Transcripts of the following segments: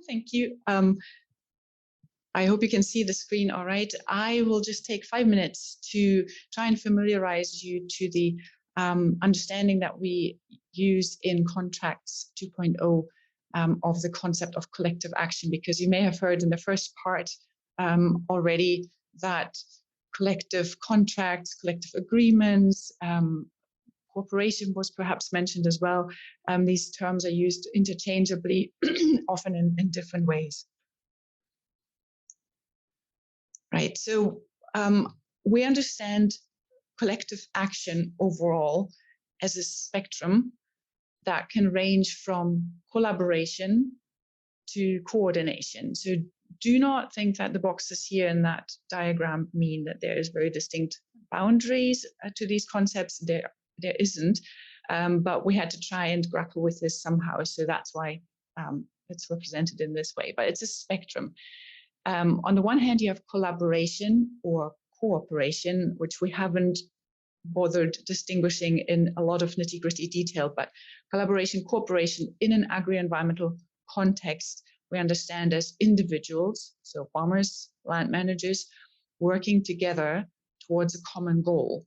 Thank you. I hope you can see the screen all right. I will just take 5 minutes to try and familiarize you to the understanding that we use in Contracts 2.0 of the concept of collective action, because you may have heard in the first part already that collective contracts, collective agreements, cooperation was perhaps mentioned as well. These terms are used interchangeably, often in different ways. Right, so we understand collective action overall as a spectrum that can range from collaboration to coordination. So do not think that the boxes here in that diagram mean that there is very distinct boundaries to these concepts. There isn't, but we had to try and grapple with this somehow. So that's why it's represented in this way, but it's a spectrum. On the one hand, you have collaboration or cooperation, which we haven't bothered distinguishing in a lot of nitty-gritty detail, but collaboration, cooperation in an agri-environmental context, we understand as individuals, so farmers, land managers, working together towards a common goal.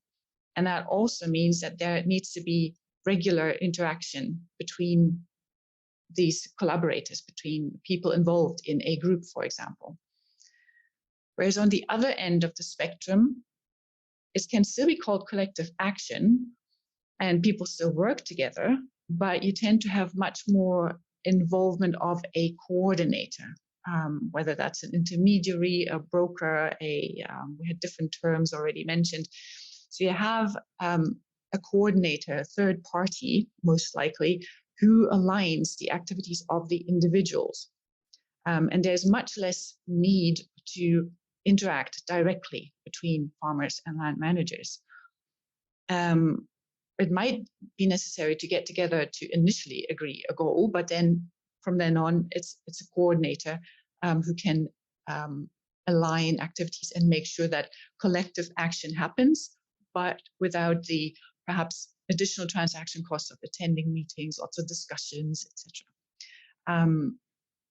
And that also means that there needs to be regular interaction between these collaborators, between people involved in a group, for example. Whereas on the other end of the spectrum, it can still be called collective action, and people still work together, but you tend to have much more involvement of a coordinator, whether that's an intermediary, a broker, we had different terms already mentioned. So you have a coordinator, a third party, most likely, who aligns the activities of the individuals. And there's much less need to interact directly between farmers and land managers. It might be necessary to get together to initially agree a goal, but then from then on, it's a coordinator who can align activities and make sure that collective action happens, but without the perhaps additional transaction costs of attending meetings, lots of discussions, etc.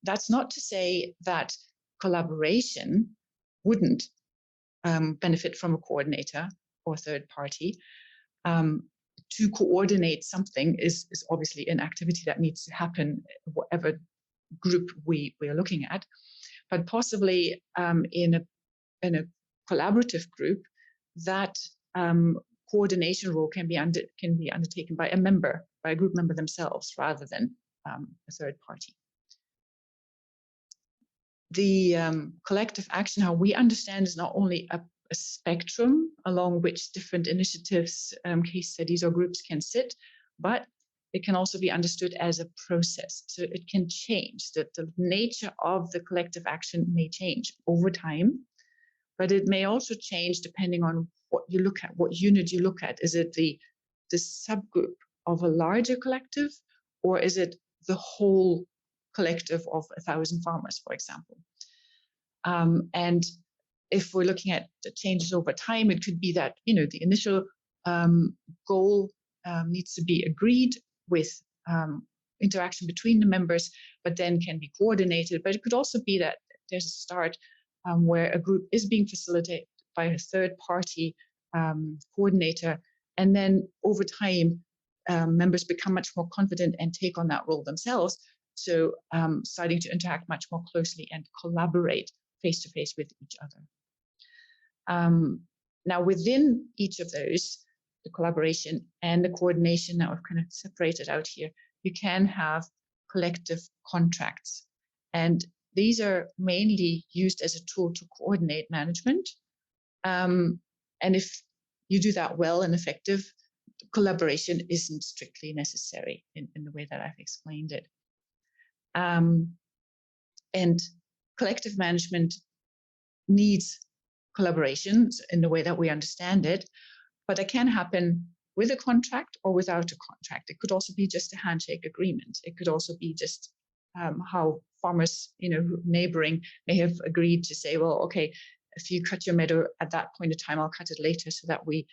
That's not to say that collaboration wouldn't benefit from a coordinator or third party. To coordinate something is obviously an activity that needs to happen, whatever group we are looking at. But possibly in a collaborative group, that coordination role can be undertaken by a group member themselves, rather than a third party. The collective action, how we understand, is not only a spectrum along which different initiatives, case studies, or groups can sit, but it can also be understood as a process. So it can change. That the nature of the collective action may change over time, but it may also change depending on what you look at, what unit you look at. Is it the subgroup of a larger collective, or is it the whole collective of 1,000 farmers, for example? And if we're looking at the changes over time, it could be that, the initial goal needs to be agreed with interaction between the members, but then can be coordinated. But it could also be that there's a start where a group is being facilitated by a third party coordinator, and then over time, members become much more confident and take on that role themselves. So starting to interact much more closely and collaborate face-to-face with each other. Now, within each of those, the collaboration and the coordination that we've kind of separated out here, you can have collective contracts. And these are mainly used as a tool to coordinate management. And if you do that well and effective, collaboration isn't strictly necessary in the way that I've explained it. And collective management needs collaboration in the way that we understand it, but it can happen with a contract or without a contract. It could also be just a handshake agreement. It could also be just how farmers, neighboring, may have agreed to say, well, okay, if you cut your meadow at that point in time, I'll cut it later so that we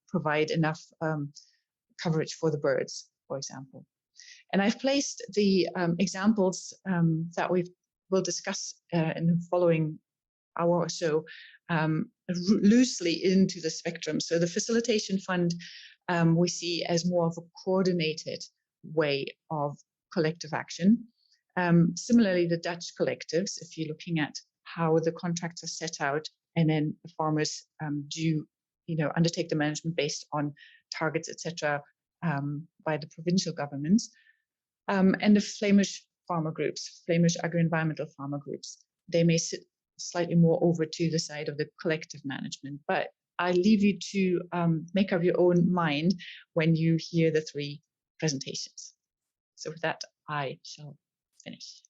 provide enough coverage for the birds, for example. And I've placed the examples that we've will discuss in the following hour or so loosely into the spectrum. So the facilitation fund we see as more of a coordinated way of collective action. Similarly, the Dutch collectives, if you're looking at how the contracts are set out, and then the farmers do, undertake the management based on targets, etc., by the provincial governments, and the Flemish farmer groups, Flemish agro-environmental farmer groups, they may sit slightly more over to the side of the collective management. But I leave you to make up your own mind when you hear the three presentations. So with that, I shall finish.